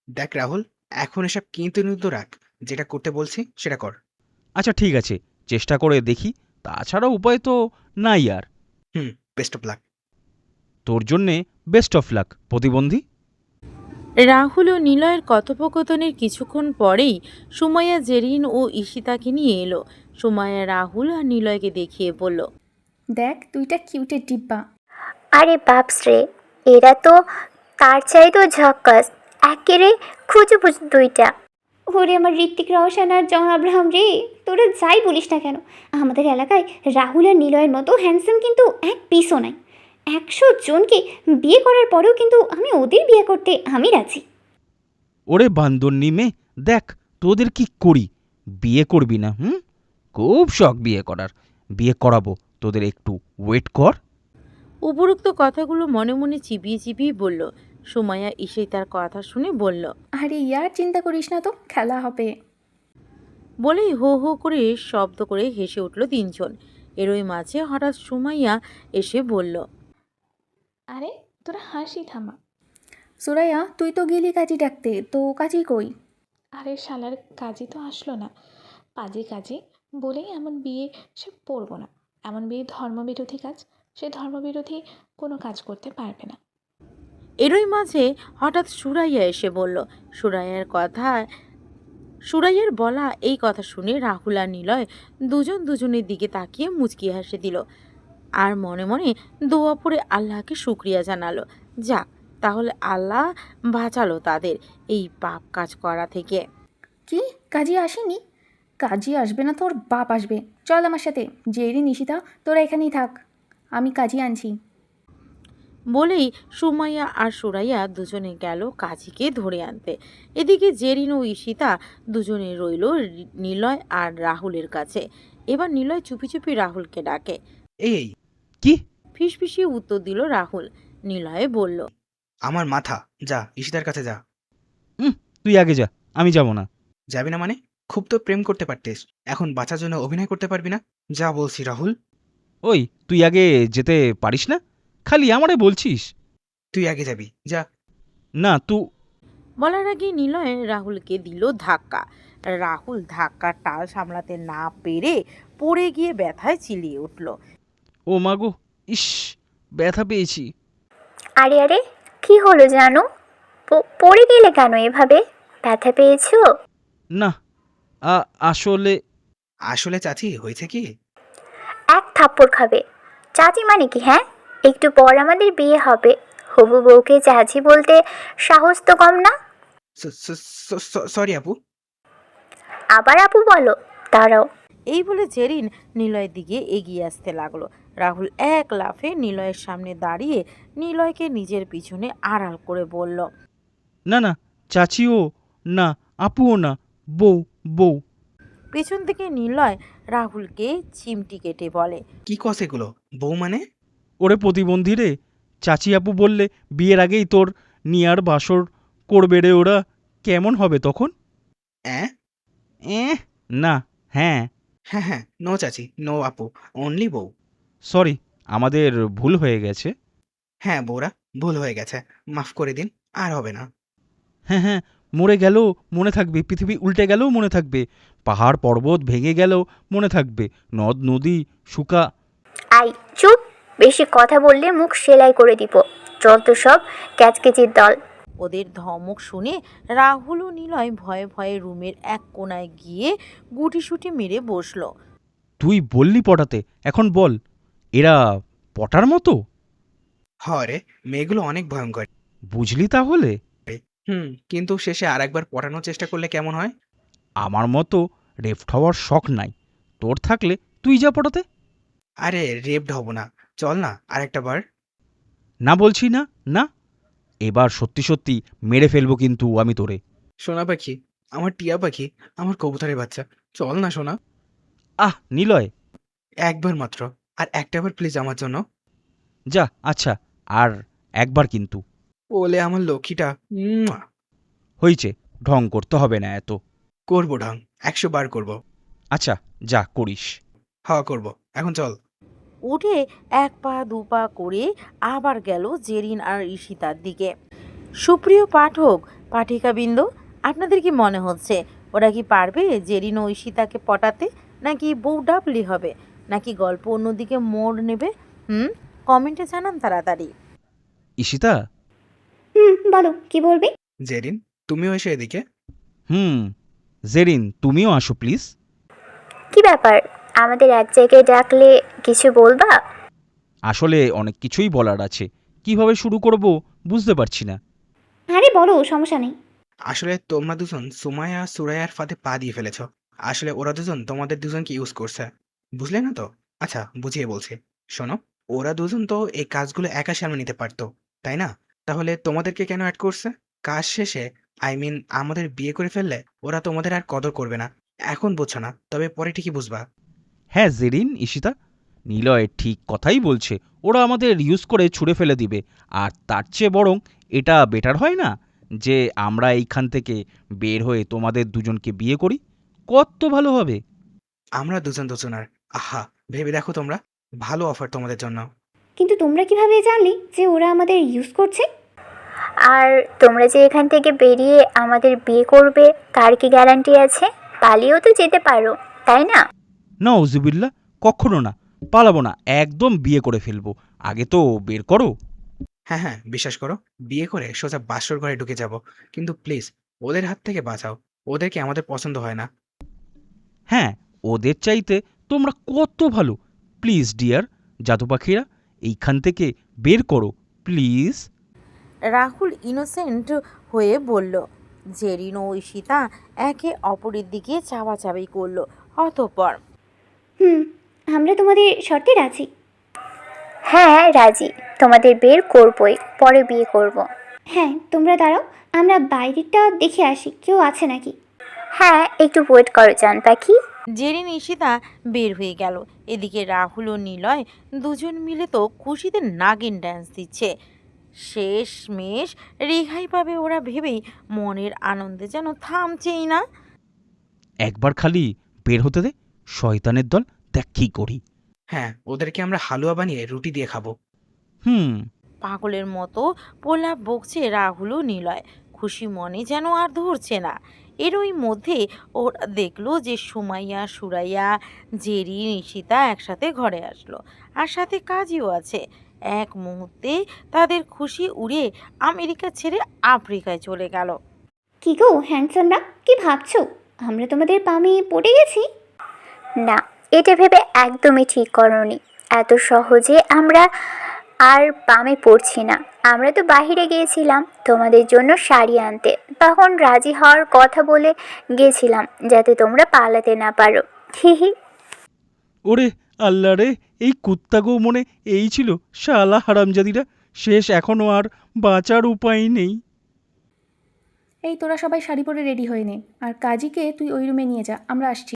দেখ রাহুল, এখন এসব কিন্তু কিন্তু রাখ, যেটা করতে বলছি সেটা কর। আচ্ছা ঠিক আছে, চেষ্টা করে দেখি, তাছাড়া উপায় তো নাই আর। Best of luck. তোর জন্যে বেস্ট অফ লাক প্রতিবন্ধী। রাহুল ও নিলয়ের কথোপকথনের কিছুক্ষণ পরেই সুমাইয়া জেরিন ও ঈশিতাকে নিয়ে এলো। সুমাইয়া রাহুল আর নিলয়কে দেখিয়ে বলল, দেখ দুইটা কিউটের ডিব্বা। আরে বাপস রে, এরা তো তার চাইতেও ঝক্কাস, একেরে খুঁজুবুজ দুইটা। ওরে আমার ঋত্বিক রওশন আর জন আব্রাহাম রে, তোরা যাই বলিস না কেন, আমাদের এলাকায় রাহুল আর নিলয়ের মতো হ্যান্ডসাম কিন্তু এক পিসও নাই। 100 জনকে বিয়ে করার পরেও কিন্তু আমি ওদের বিয়ে করতে আমি রাজি। ওরে বান্দর নিমে, দেখ তোদের কি করি। বিয়ে করবি না? খুব শখ বিয়ে করার, বিয়ে করাবো তোদের, একটু ওয়েট কর। উপরোক্ত কথাগুলো মনে মনে চিবিয়ে চিবিয়ে বলল। সুমাইয়া ঈশিতার কথা শুনে বলল, আরে ইয়ার চিন্তা করিস না তো, খেলা হবে। বলেই হো হো করে শব্দ করে হেসে উঠল তিনজন। এরই মাঝে হঠাৎ সুমাইয়া এসে বলল, আরে তোরা হাসি থামা। সুরাইয়া তুই তো গেলি কাজী ডাকতে, তো কাজী কই? আরে শালার কাজই তো আসলো না। পাজি কাজী বলেই এমন বিয়ে সে পড়বো না। এমন বিয়ে ধর্মবিরোধী কাজ, সে ধর্মবিরোধী কোনো কাজ করতে পারবে না। এরই মাঝে হঠাৎ সুরাইয়া এসে বলল। সুরাইয়ার বলা এই কথা শুনে রাহুল আর নিলয় দুজন দুজনের দিকে তাকিয়ে মুচকি হাসি দিল আর মনে মনে দোয়া পড়ে আল্লাহকে শুক্রিয়া জানালো। যাক, তাহলে আল্লাহ বাঁচালো তাদের এই পাপ কাজ করা থেকে। কি, কাজী আসেনি? কাজী আসবে না, তোর বাপ আসবে। চল আমার সাথে। জেরি নিশিতা তোরা এখানেই থাক, আমি কাজী আনছি। বলেই সুমাইয়া আর সুরাইয়া দুজনে গেল কাজীকে ধরে আনতে। এদিকে জেরিন ও ঈশিতা দুজনে রইল নিলয় আর রাহুলের কাছে। এবার নিলয় চুপি চুপি রাহুলকে ডাকে। এই কি? ফিসফিসিয়ে উত্তর দিল রাহুল। নিলয়ে বলল, আমার মাথা, যা ঈশিতার কাছে যা। তুই আগে যা, আমি যাব না। যাবি না মানে? খুব তো প্রেম করতে পারতিস, এখন বাঁচার জন্য অভিনয় করতে পারবি না? যা বলছি রাহুল। ওই, তুই আগে যেতে পারিস না? খালি আমারে বলছিস। তুই আগে যাবি, যা। না বলার আগে নিলয় রাহুলকে দিল ধাক্কা। রাহুল ধাক্কার টাল সামলাতে না পেরে পড়ে গিয়ে ব্যথায় চিলিয়ে উঠল। ও মাগো, ইস, ব্যথা পেয়েছি। আরে আরে, কি হলো জানো? পড়ে গেলে কেন এভাবে? ব্যথা পেয়েছো? না, আসলে আসলে চাচি হয়েছে কি? এক থাপ্পড় খাবে। চাচি মানে কি হ্যাঁ? একটু পর আমাদের বিয়ে হবে, হবু বউকে চাচি বলতে সাহস তো কম না। সরি আপু। আবার আপু বলো? দাঁড়াও। এই বলে জেরিন নিলয়ের দিকে এগিয়ে আসতে লাগলো। রাহুল এক লাফে নিলয়ের সামনে দাঁড়িয়ে নিলয়কে নিজের পিছনে আড়াল করে বলল, না না, চাচিও না, আপুও না, বউ বউ। পেছন থেকে নিলয় রাহুলকে চিমটি কেটে বলে, কি কস এগুলো? বউ মানে? ওরে প্রতিবন্ধী রে, চাচি আপু বললে বিয়ের আগেই তোর নিয়ার বাসর করবে রে ওরা, কেমন হবে তখন? অ্যাঁ? না, হ্যাঁ। হ্যাঁ হ্যাঁ, নো চাচি, নো আপু, অনলি বউ। সরি, আমাদের ভুল হয়ে গেছে। হ্যাঁ বউরা, ভুল হয়ে গেছে, মাফ করে দিন, আর হবে না। হ্যাঁ হ্যাঁ, মরে গেলেও মনে থাকবে, পৃথিবী উল্টে গেলেও মনে থাকবে, পাহাড় পর্বত ভেঙে গেলেও মনে থাকবে, নদ নদী শুকা। আই চুপ, বেশি কথা বললে মুখ সেলাই করে দিব। যত সব ক্যাচকেচির দল। ওদের ধমক শুনে রাহুল ও নিলয় ভয়ে ভয়ে রুমের এক কোণায় গিয়ে গুটিসুটি মেরে বসলো। তুই বললি পটাতে, এখন বল, এরা পটার মতো? রে, মেয়েগুলো অনেক ভয়ঙ্কর। বুঝলি তাহলে? কিন্তু শেষে আর একবার পটানোর চেষ্টা করলে কেমন হয়? আমার মতো রেফট হওয়ার শখ নাই, তোর থাকলে তুই যা পটাতে। আরে রেপড হব না, চল না আরেকটা বার। না বলছি না, না, এবার সত্যি সত্যি মেরে ফেলবো কিন্তু আমি তোরে। সোনা পাখি, আমার টিয়া পাখি, আমার কবুতরের বাচ্চা, চল না সোনা। নিলয়, একবার মাত্র, আর একটা বার প্লিজ আমার জন্য। যা, আচ্ছা, আর একবার কিন্তু। ওলে আমার লক্ষ্মীটা। হয়েছে, ঢং করতে হবে না এত। করবো ঢং, 100 বার করবো। আচ্ছা, যা করিস। করব। এখন চল। উঠে এক পা দু পা করে আবার গেল জেরিন আর ঈশিতার দিকে। সুপ্রিয় পাঠক পাঠিকাবৃন্দ, আপনাদের কি মনে হচ্ছে ওরা কি পারবে জেরিন ও ঈশিতাকে পটাতে, নাকি বউ ডাবলি হবে, নাকি গল্প অন্যদিকে মোড় নেবে? কমেন্টে জানান তাড়াতাড়ি। ঈশিতা। বলো কি বলবে? জেরিন, তুমিও এসে এদিকে। জেরিন, তুমিও আসো প্লিজ। কি ব্যাপার, আমাদের এক জায়গায় ডাকলে কিছু বলবা? আসলে অনেক কিছুই বলার আছে, কিভাবে শুরু করব বুঝতে পারছি না। আরে বলো, সমস্যা নেই। আসলে তোমরা দুজন সুমাইয়া আর সুরাইয়ার ফাঁদে পা দিয়ে ফেলেছ। আসলে ওরা দুজন তোমাদের দুজনকে ইউজ করছে, বুঝলে না তো? আচ্ছা, বুঝিয়ে বলছি, শোনো। ওরা দুজন তো এই কাজগুলো একা সামনে নিতে পারতো, তাই না? তাহলে তোমাদেরকে কেন অ্যাড করছে? কাজ শেষে, আমাদের বিয়ে করে ফেললে ওরা তোমাদের আর কদর করবে না। এখন বুঝছো না, তবে পরে ঠিকই বুঝবা। হ্যাঁ জেরিন, ঈশিতা, নিলয় ঠিক কথাই বলছে। ওরা আমাদের ইউজ করে ছুঁড়ে ফেলে দিবে। আর তার চেয়ে বরং এটা বেটার হয় না যে আমরা এইখান থেকে বের হয়ে তোমাদের দুজনকে বিয়ে করি? কত ভালো হবে। আমরা দুজন দুজনার, আহা, ভেবে দেখো তোমরা, ভালো অফার তোমাদের জন্য। কিন্তু তোমরা কিভাবে জানলে যে ওরা আমাদের ইউজ করছে? আর তোমরা যে এখান থেকে বেরিয়ে আমাদের বিয়ে করবে, তার কি গ্যারান্টি আছে? পালিয়েও তো যেতে পারো, তাই না? না উজুবিল্লা, কখনো না, পালাবো না, একদম বিয়ে করে ফেলবো। আগে তো বের করো। হ্যাঁ হ্যাঁ, বিশ্বাস করো, বিয়ে করে সোজা বাসর ঘরে ঢুকে যাব। কিন্তু প্লিজ, ওদের হাত থেকে বাঁচাও। ওদেরকে আমাদের পছন্দ হয় না। হ্যাঁ, ওদের চাইতে তোমরা কত ভালো। প্লিজ ডিয়ার জাদু পাখিরা, এইখান থেকে বের করো প্লিজ। রাহুল ইনোসেন্ট হয়ে বলল। জেরিন ও ঈশিতা একে অপরের দিকে চাওয়াচাবি করলো। অতঃপর আমরা তোমাদের শর্তে রাজি। হ্যাঁ রাজি, তোমাদের বের করবই, পরে বিয়ে করব। হ্যাঁ, তোমরা দাঁড়াও, আমরা বাইরেটা দেখে আসি কেউ আছে নাকি। হ্যাঁ, একটু ওয়েট করো জান পাখি। জেরিন ঈশিতা বের হয়ে গেল। এদিকে রাহুল ও নিলয় দুজন মিলে তো খুশিতে নাগিন ড্যান্স দিচ্ছে। শেষমেশ রেহাই পাবে ওরা ভেবেই মনের আনন্দে যেন থামছেই না। একবার খালি বের হতে দে, শয়তানের দল, দেখ কি করি। হ্যাঁ, ওদেরকে আমরা হালুয়া বানিয়ে রুটি দিয়ে খাবো। পাগলের মতো প্রলাপ বকছে রাহুল ও নিলয়। খুশি মনে যেন আর ধরছে না। এরই মধ্যে ওরা দেখলো যে সুমাইয়া, সুরাইয়া, জেরিন, ঈশিতা একসাথে ঘরে আসলো, আর সাথে কাজীও আছে। এক মুহূর্তে তাদের খুশি উড়ে আমেরিকা ছেড়ে আফ্রিকায় চলে গেল। কি গো হ্যান্ডসামরা, কি ভাবছো আমরা তোমাদের পামে পড়ে গেছি? না, এটা ভেবে একদমই ঠিক করনি। এত সহজে আমরা আর পামে পড়ছি না। আমরা তো বাইরে গিয়েছিলাম তোমাদের জন্য শাড়ি আনতে, তখন রাজি হওয়ার কথা বলে গেছিলাম যাতে তোমরা পালাতে না পারো। হি। ওরে আল্লাহ রে, এই কুত্তাগো মনে এই ছিল, শালা হারামজাদিরা, শেষ, এখনো আর বাঁচার উপায় নেই। এই তোরা সবাই শাড়ি পরে রেডি হয়ে নে, আর কাজীকে তুই ওই রুমে নিয়ে যা, আমরা আসছি।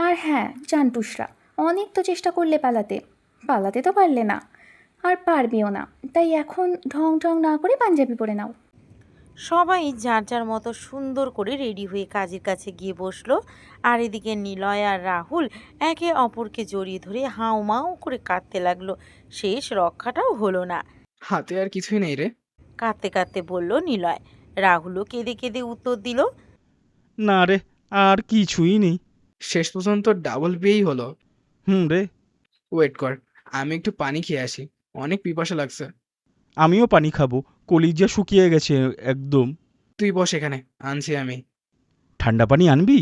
আর হ্যাঁ জানটুসরা, অনেক তো চেষ্টা করলে পালাতে, পালাতে তো পারলে না, আর পারবেও না। তাই এখন ঢং ঢং না করে পাঞ্জাবি পরে নাও। সবাই যার যার মতো সুন্দর করে রেডি হয়ে কাজের কাছে গিয়ে বসলো। আর এদিকে নিলয় আর রাহুল একে অপরকে জড়িয়ে ধরে হাউ মাউ করে কাঁদতে লাগলো। শেষ রক্ষাটাও হলো না। হাতে আর কিছুই নেই রে। কাঁদতে কাঁদতে বলল নিলয়। রাহুলও কেঁদে কেঁদে উত্তর দিল। না রে, আর কিছুই নেই। শেষ পর্যন্ত ডাবল বিয়েই হলো। রে। ওয়েট কর, আমি একটু পানি খেয়ে আসি, অনেক পিপাসা লাগছে। আমিও পানি খাবো, কলিজা শুকিয়ে গেছে একদম। তুই বস এখানে, আনছি আমি। ঠান্ডা পানি আনবি?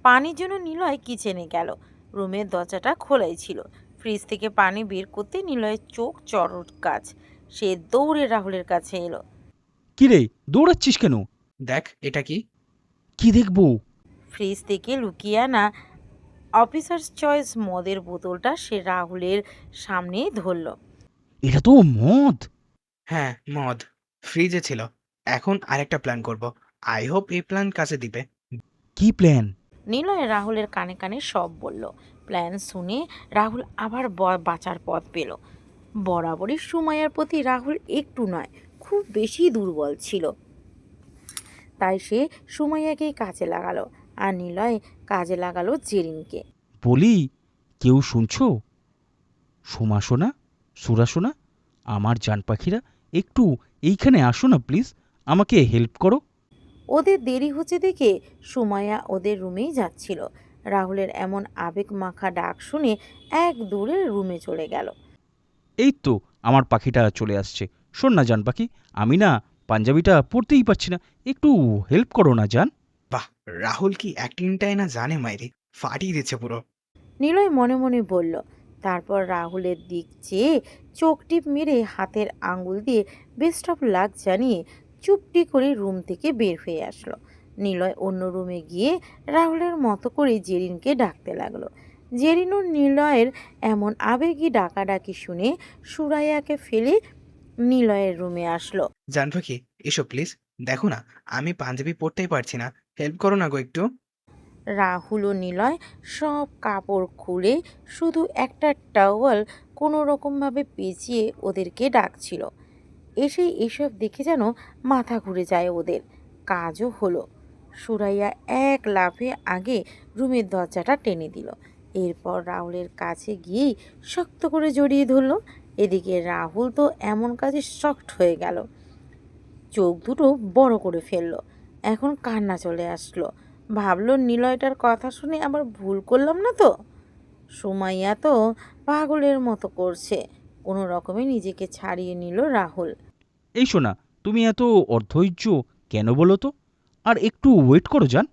পানির জন্য নিলয় কিচেনে গেল। রুমের দরজাটা খোলাই ছিল। ফ্রিজ থেকে পানি বের করতে নিলয়ের চোখ চরট কাজ। সে দৌড়ে রাহুলের কাছে এলো। কিরে, দৌড়াচ্ছিস কেন? দেখ এটা কি। কি দেখবো? ফ্রিজ থেকে লুকিয়ে আনা অফিসার্স চয়েস মদের বোতলটা সে রাহুলের সামনেই ধরল। এটা তো মদ। হ্যাঁ, মদ ফ্রিজে ছিল। এখন আরেকটা প্ল্যান করব। আই হোপ এই প্ল্যান কাজে দিবে। কি প্ল্যান? নিলয় রাহুলের কানে কানে সব বলল। প্ল্যান শুনে রাহুল আবার বাঁচার পথ পেল। বরাবরই সুমাইয়ার প্রতি রাহুল একটু নয়, খুব বেশি দুর্বল ছিল। তাই সে সুমাইয়াকেই কাজে লাগালো। আর নিলয় কাজে লাগালো জেরিনকে। বলি, কেউ শুনছো? সোমা সোনা, সুরা সোনা, আমার জান পাখিরা, একটু এইখানে আসো না প্লিজ, আমাকে হেল্প করো। ওদের দেরি হচ্ছে দেখে সুমাইয়া ওদের রুমেই যাচ্ছিল। রাহুলের এমন আবেগ মাখা ডাক শুনে এক দূরে রুমে চলে গেল। এই তো আমার পাখিটা চলে আসছে। শোন না জান পাখি, আমি না পাঞ্জাবিটা পরতেই পারছি না, একটু হেল্প করো না জান। বাহ, রাহুল কি অ্যাক্টিংটাই না জানে মাইরি, ফাটিয়ে দিচ্ছে পুরো। নিলয় মনে মনে বলল। তারপর রাহুলের দিক চেয়ে চোখ টিপ মেরে হাতের আঙ্গুল দিয়ে বেস্ট অফ লাক জানিয়ে চুপটি করে রুম থেকে বের হয়ে আসলো। নিলয় অন্য রুমে গিয়ে রাহুলের মতো করে জেরিনকে ডাকতে লাগলো। জেরিনও নিলয়ের এমন আবেগী ডাকাডাকি শুনে সুরাইয়াকে ফেলে নিলয়ের রুমে আসলো। জান পাখি, এসো প্লিজ, দেখো না আমি পাঞ্জাবি পরতেই পারছি না, হেল্প করো না গো একটু। রাহুল ও নিলয় সব কাপড় খুলে শুধু একটা টাওয়াল কোনো রকমভাবে পেঁচিয়ে ওদেরকে ডাকছিল। এসব দেখে যেন মাথা ঘুরে যায় ওদের। কাজও হলো। সুরাইয়া এক লাফে আগে রুমের দরজাটা টেনে দিল। এরপর রাহুলের কাছে গিয়েই শক্ত করে জড়িয়ে ধরল। এদিকে রাহুল তো এমন কাজে শক্ট হয়ে গেল, চোখ দুটো বড় করে ফেললো। এখন কান্না চলে আসলো। ভাবলো নিলয়টার কথা শুনে আবার ভুল করলাম না তো। সুমাইয়া তো পাগলের মতো করছে। কোনো রকমে নিজেকে ছাড়িয়ে নিল রাহুল। এই শোনা, তুমি এত অধৈর্য কেন বলো তো? আর একটু ওয়েট করো জান।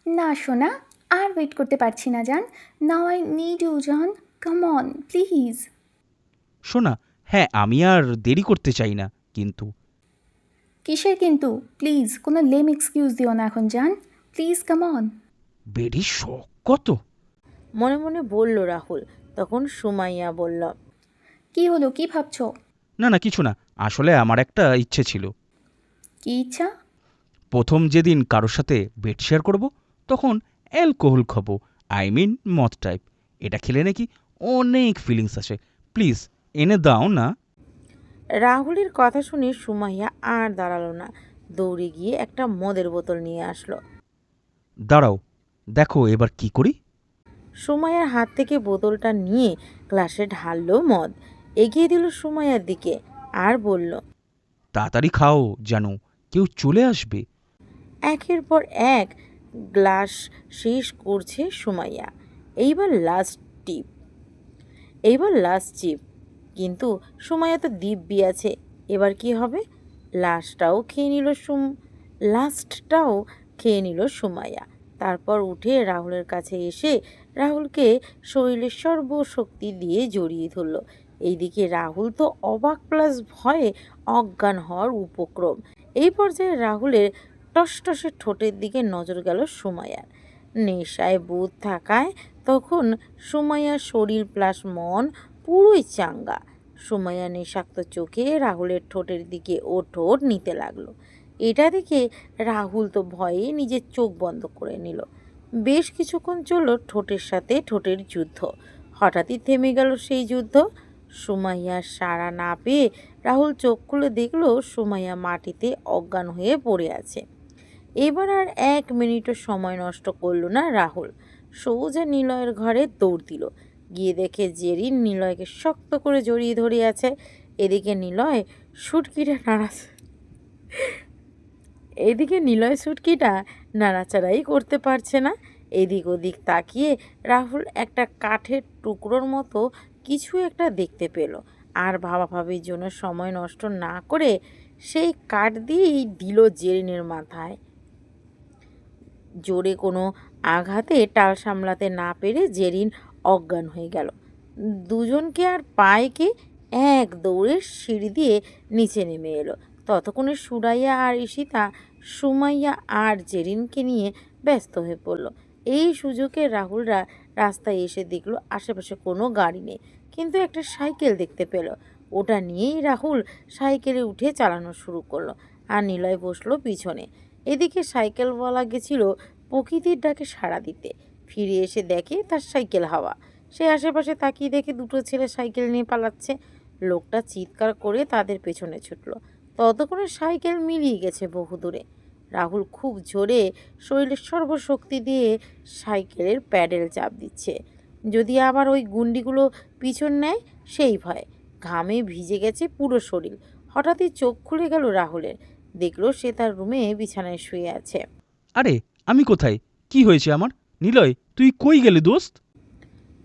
না সোনা, আর ওয়েট করতে পারছি না জান। নাও আই নিড ইউ জান, কাম অন প্লিজ। শোনা, হ্যাঁ আমি আর দেরি করতে চাই না, কিন্তু কিসের কিন্তু? প্লিজ কোনো লেম এক্সকিউজ দিও না এখন জান, প্লিজ কাম অন। বেরি শখ কত। মনে মনে বলল রাহুল। তখন সুমাইয়া বলল, কি হলো, কি ভাবছো? না না, কিছু না, আসলে আমার একটা ইচ্ছে ছিল। কি ইচ্ছা? প্রথম যেদিন কারোর সাথে বেড শেয়ার করব, তখন অ্যালকোহল খাবো, আই মিন মদ টাইপ। এটা খেলে নাকি অনেক ফিলিংস আসে। প্লিজ এনে দাও না। রাহুলের কথা শুনে সুমাইয়া আর দাঁড়ালো না, দৌড়ে গিয়ে একটা মদের বোতল নিয়ে আসলো। দাঁড়াও, দেখো এবার কি করি। সুমাইয়ার হাত থেকে বোতলটা নিয়ে গ্লাসে ঢাললো মদ, এগিয়ে দিল সুমাইয়ার দিকে আর বলল, তাড়াতাড়ি খাও, জানো কেউ চলে আসবে। একের পর এক গ্লাস শেষ করছে সুমাইয়া। এইবার লাস্ট টিপ, এইবার লাস্ট চিপ। কিন্তু সুমাইয়া তো দিব্যি আছে, এবার কি হবে? লাস্টটাও খেয়ে নিল সুমাইয়া। তারপর উঠে রাহুলের কাছে এসে রাহুলকে শরীরের সর্বশক্তি দিয়ে জড়িয়ে ধরল। এইদিকে রাহুল তো অবাক প্লাস ভয়ে অজ্ঞান হওয়ার উপক্রম। এই পর্যায়ে রাহুলের টসটসে ঠোঁটের দিকে নজর গেল সুমাইয়ার। নেশায় বুধ থাকায় তখন সুমাইয়ার শরীর প্লাস মন পুরোই চাঙ্গা। সুমাইয়া নেশাক্ত চোখে রাহুলের ঠোঁটের দিকে ও ঠোঁট নিতে লাগলো। এটা দেখে রাহুল তো ভয়ে নিজের চোখ বন্ধ করে নিল। বেশ কিছুক্ষণ চলল ঠোঁটের সাথে ঠোঁটের যুদ্ধ। হঠাৎই থেমে গেল সেই যুদ্ধ। সুমাইয়ার সাড়া না পেয়ে রাহুল চোখ খুলে দেখল সুমাইয়া মাটিতে অজ্ঞান হয়ে পড়ে আছে। এবার আর 1 মিনিটও সময় নষ্ট করল না রাহুল। সোজা নিলয়ের ঘরে দৌড় দিল। গিয়ে দেখে জেরিন নিলয়কে শক্ত করে জড়িয়ে ধরে আছে। এদিকে নিলয় সুটকিটা নাড়াচাড়াই করতে পারছে না। এদিক ওদিক তাকিয়ে রাহুল একটা কাঠের টুকরোর মতো কিছু একটা দেখতে পেল। আর ভাবাভাবির জন্য সময় নষ্ট না করে সেই কাঠ দিয়েই দিল জেরিনের মাথায়। জোরে কোনো আঘাতে টাল সামলাতে না পেরে জেরিন অজ্ঞান হয়ে গেল। দুজনকে আর পায় কে, এক দৌড়ে সিঁড়ি দিয়ে নিচে নেমে এলো। ততক্ষণে সুরাইয়া আর ঈশিতা সুমাইয়া আর জেরিনকে নিয়ে ব্যস্ত হয়ে পড়ল। এই সুযোগে রাহুলরা রাস্তায় এসে দেখলো আশেপাশে কোনো গাড়ি নেই, কিন্তু একটা সাইকেল দেখতে পেল। ওটা নিয়েই রাহুল সাইকেলে উঠে চালানো শুরু করলো আর নিলয় বসলো পিছনে। এদিকে সাইকেলওয়ালা গেছিল প্রকৃতির ডাকে সাড়া দিতে। ফিরে এসে দেখে তার সাইকেল হাওয়া। সে আশেপাশে তাকিয়ে দেখে দুটো ছেলে সাইকেল নিয়ে পালাচ্ছে। লোকটা চিৎকার করে তাদের পেছনে ছুটল। ততক্ষণে সাইকেল মিলিয়ে গেছে বহু দূরে। রাহুল খুব জোরে শরীরের সর্বশক্তি দিয়ে সাইকেলের প্যাডেল চাপ দিচ্ছে। যদি আবার ওই গুন্ডিগুলো পিছন নেয় সেই ভয়। ঘামে ভিজে গেছে পুরো শরীর। হঠাৎই চোখ খুলে গেল রাহুলের। দেখলো সে তার রুমে বিছানায় শুয়ে আছে। আরে আমি কোথায়? কি হয়েছে আমার? নিলয়, তুই কই গেলি দোস্ত?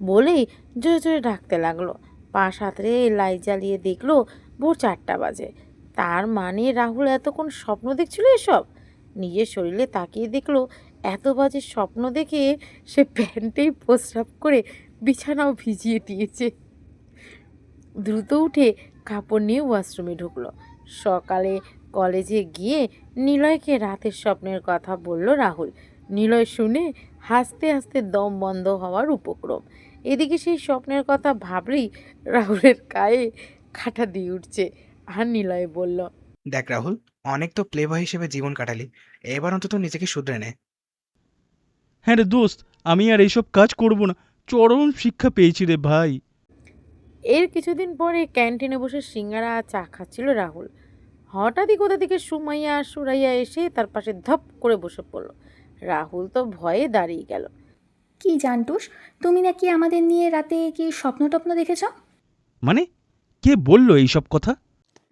বলেই জোরে জোরে ডাকতে লাগলো। পা সাঁতরে লাইট জ্বালিয়ে দেখলো ভোর 4টা বাজে। তার মানে রাহুল এতক্ষণ স্বপ্ন দেখছিল এসব। নিজের শরীরে তাকিয়ে দেখলো এত বাজে স্বপ্ন দেখে সে প্যান্টেই প্রস্রাব করে বিছানাও ভিজিয়ে দিয়েছে। দ্রুত উঠে কাপড় নিয়ে ওয়াশরুমে ঢুকলো। সকালে কলেজে গিয়ে নিলয়কে রাতের স্বপ্নের কথা বলল রাহুল। নিলয় শুনে হাসতে হাসতে দম বন্ধ হওয়ার উপক্রম। এদিকে সেই স্বপ্নের কথা ভাবলেই রাহুলের গায়ে কাঁটা দিয়ে উঠছে। আর নিলয় বলল, দেখ রাহুল, অনেক তো প্লে বয় হিসেবে জীবন কাটালি, এবার অন্তত নিজেকে শুধরে নে। হ্যাঁ রে দোস্ত, আমি আর এইসব কাজ করব না। চরম শিক্ষা পেয়েছি রে ভাই। এর কিছুদিন পরে ক্যান্টিনে বসে সিঙ্গারা আর চা খাচ্ছিল রাহুল। হঠাৎই কোথা থেকে সুমাইয়া আর সুরাইয়া এসে তার পাশে ধপ করে বসে পড়ল। রাহুল তো ভয়ে দাঁড়িয়ে গেল। কি জানটুস, তুমি নাকি আমাদের নিয়ে রাতে কি স্বপ্ন টপ্ন দেখেছ? মানে কে বলল এইসব কথা?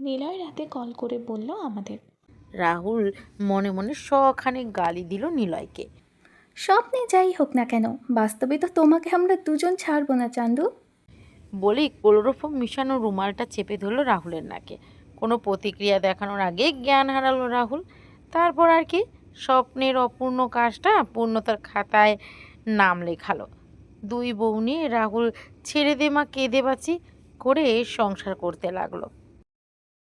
নিলয় রাতে কল করে বলল আমাদের। রাহুল মনে মনে শখানেক গালি দিল নিলয়কে। স্বপ্নে যাই হোক না কেন, বাস্তবে তো তোমাকে আমরা দুজন ছাড়বো না চান্দু। বলেই ক্লোরোফর্ম মিশানো রুমালটা চেপে ধরলো রাহুলের নাকে। কোনো প্রতিক্রিয়া দেখানোর আগে জ্ঞান হারালো রাহুল। তারপর আর কি, স্বপ্নের অপূর্ণ কাজটা পূর্ণতার খাতায় নাম লেখালো। 2 বউ নিয়ে রাহুল ছেড়ে দে মা কেঁদে বাঁচি করে সংসার করতে লাগলো।